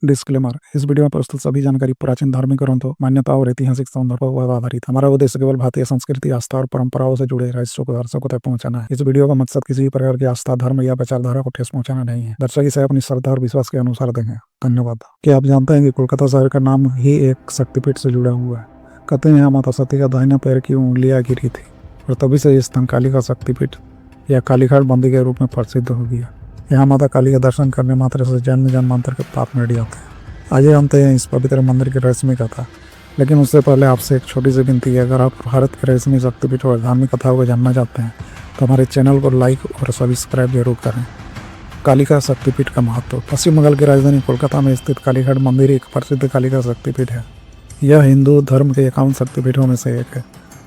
Disclaimer: इस video में प्रस्तुत सभी जानकारी प्राचीन धार्मिक ग्रंथों, मान्यताओं और ऐतिहासिक संदर्भों पर आधारित। हमारा उद्देश्य केवल भारतीय संस्कृति, आस्था और परंपराओं से जुड़े रहस्यों को दर्शकों तक पहुंचाना है। इस वीडियो का मकसद किसी भी प्रकार की आस्था, धर्म या विचारधारा को ठेस पहुंचाना नहीं है। दर्शक इसे अपनी श्रद्धा और विश्वास के अनुसार देखें। धन्यवाद। क्या आप जानते हैं कि कोलकाता शहर का नाम ही एक शक्तिपीठ से जुड़ा हुआ है? कहते हैं यहाँ माता सती का दाहिने पैर की उंगलियां गिरी थी और तभी से ये स्थान काली का शक्तिपीठ या कालीघाट मंदिर के रूप में प्रसिद्ध हो गया। यहाँ माता काली का दर्शन करने मात्र से जन्म जन्मांतर के पाप मिट जाते हैं। आइए जानते हैं इस पवित्र मंदिर की रहस्यमय कथा। लेकिन उससे पहले आपसे एक छोटी सी विनती है, अगर आप भारत के रहस्यमय शक्तिपीठ और धार्मिक कथाओं को जानना चाहते हैं तो हमारे चैनल को लाइक और सब्सक्राइब जरूर करें। कालिका शक्तिपीठ का महत्व। पश्चिम बंगाल की राजधानी कोलकाता में स्थित कालीघाट मंदिर एक प्रसिद्ध कालिका शक्तिपीठ है। यह हिंदू धर्म के 51 शक्तिपीठों में से एक है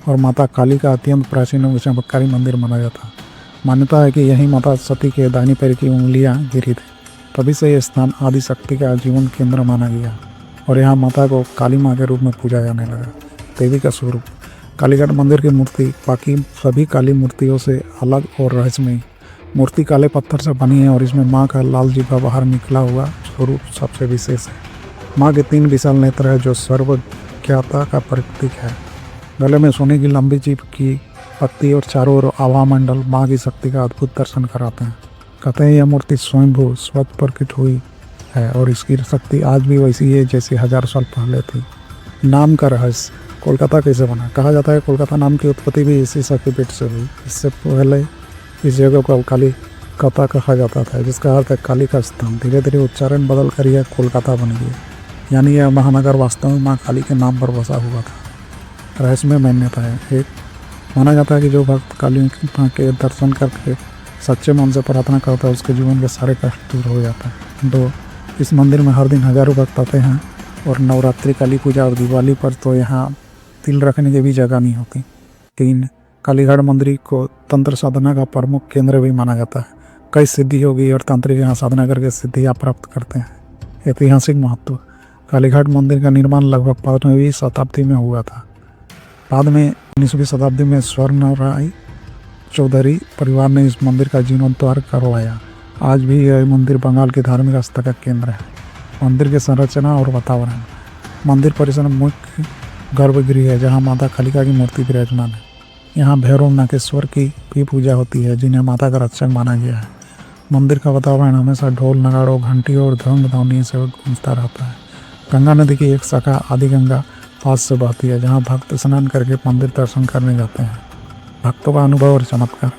और माता काली का अत्यंत प्राचीन और चमत्कारी मंदिर माना जाता है। मान्यता है कि यही माता सती के दाहिने पैर की उंगलियां गिरी थी, तभी से यह स्थान आदि शक्ति का जीवन केंद्र माना गया और यहाँ माता को काली माँ के रूप में पूजा जाने लगा। देवी का स्वरूप। कालीघाट मंदिर की मूर्ति बाकी सभी काली मूर्तियों से अलग और रहस्यमयी। मूर्ति काले पत्थर से बनी है और इसमें माँ का लाल जीभा बाहर निकला हुआ स्वरूप सबसे विशेष है। माँ के 3 विशाल नेत्र है जो सर्वज्ञता का प्रतीक है। गले में सोने की लंबी जीभ की पत्ती और चारों ओर आभा मंडल माँ की शक्ति का अद्भुत दर्शन कराते हैं। कहते हैं यह मूर्ति स्वयंभू स्वतः प्रकट हुई है और इसकी शक्ति आज भी वैसी है जैसी 1000 साल पहले थी। नाम का रहस्य। कोलकाता कैसे बना? कहा जाता है कोलकाता नाम की उत्पत्ति भी इसी शक्तिपीठ से हुई। इससे पहले इस जगह को कालिकता कहा जाता था, जिसका अर्थ है काली का स्थान। धीरे धीरे उच्चारण बदल कर यह कोलकाता बन गया, यानी यह महानगर वास्तव में माँ काली के नाम पर बसा हुआ था। रहस्यमय मान्यता है। एक, माना जाता है कि जो भक्त काली माँ के दर्शन करके सच्चे मन से प्रार्थना करता है उसके जीवन के सारे कष्ट दूर हो जाते हैं। 2, इस मंदिर में हर दिन हजारों भक्त आते हैं और नवरात्रि, काली पूजा और दिवाली पर तो यहाँ तिल रखने की भी जगह नहीं होती। 3, कालीघाट मंदिर को तंत्र साधना का प्रमुख केंद्र भी माना जाता है। कई सिद्धि योगी और तांत्रिक यहाँ साधना करके सिद्धियाँ प्राप्त करते हैं। ऐतिहासिक महत्व। कालीघाट मंदिर का निर्माण लगभग 15वीं शताब्दी में हुआ था। बाद में 19वीं शताब्दी में स्वर्णराय चौधरी परिवार ने इस मंदिर का जीर्णोद्धार करवाया। आज भी यह मंदिर बंगाल के धार्मिक आस्था का केंद्र है। मंदिर की संरचना और वातावरण। मंदिर परिसर में मुख्य गर्भगृह है जहां माता कालिका की मूर्ति विराजमान है। यहाँ भैरव नागेश्वर की भी पूजा होती है जिन्हें माता का रक्षक माना गया है। मंदिर का वातावरण हमेशा ढोल, नगाड़ों, घंटियों और ध्वनि ध्वनि से गूंजता रहता है। गंगा नदी की एक शाखा आदि गंगा पास से बहती है जहाँ भक्त स्नान करके मंदिर दर्शन करने जाते हैं। भक्तों का अनुभव और चमत्कार।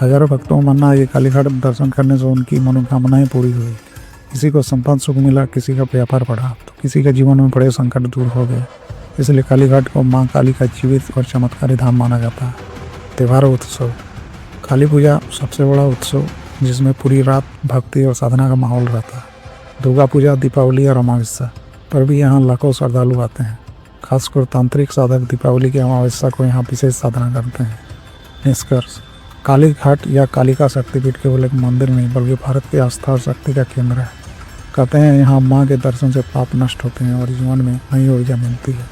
हजारों भक्तों का मानना है कि कालीघाट दर्शन करने से उनकी मनोकामनाएं पूरी हुई। किसी को संतान सुख मिला, किसी का व्यापार बढ़ा, तो किसी के जीवन में बड़े संकट दूर हो गए। इसलिए कालीघाट को माँ काली का जीवित और चमत्कारी धाम माना जाता है। त्यौहार और उत्सव। काली पूजा सबसे बड़ा उत्सव जिसमें पूरी रात भक्ति और साधना का माहौल रहता है। दुर्गा पूजा, दीपावली और अमावस्या पर भी यहाँ लाखों श्रद्धालु आते हैं। खासकर तांत्रिक साधक दीपावली की अमावस्या को यहाँ विशेष साधना करते हैं। निष्कर्ष। कालीघाट या कालिका शक्तिपीठ केवल एक मंदिर नहीं बल्कि भारत की आस्था और शक्ति का केंद्र है। कहते हैं यहाँ माँ के दर्शन से पाप नष्ट होते हैं और जीवन में नई ऊर्जा मिलती है।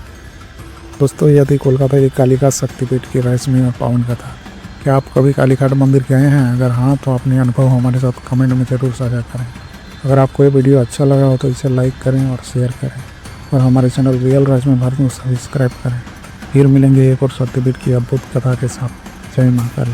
दोस्तों, यह थी कोलकाता की कालिका शक्तिपीठ की रहस्यमय और पावन कथा। क्या आप कभी कालीघाट मंदिर गए हैं? अगर हाँ तो अपने अनुभव हमारे साथ कमेंट में जरूर साझा करें। अगर आपको ये वीडियो अच्छा लगा हो तो इसे लाइक करें और शेयर करें और हमारे चैनल रियल रहस्यमय भारत को सब्सक्राइब करें। फिर मिलेंगे एक और शक्तिपीठ की अद्भुत कथा के साथ। जय मां काली।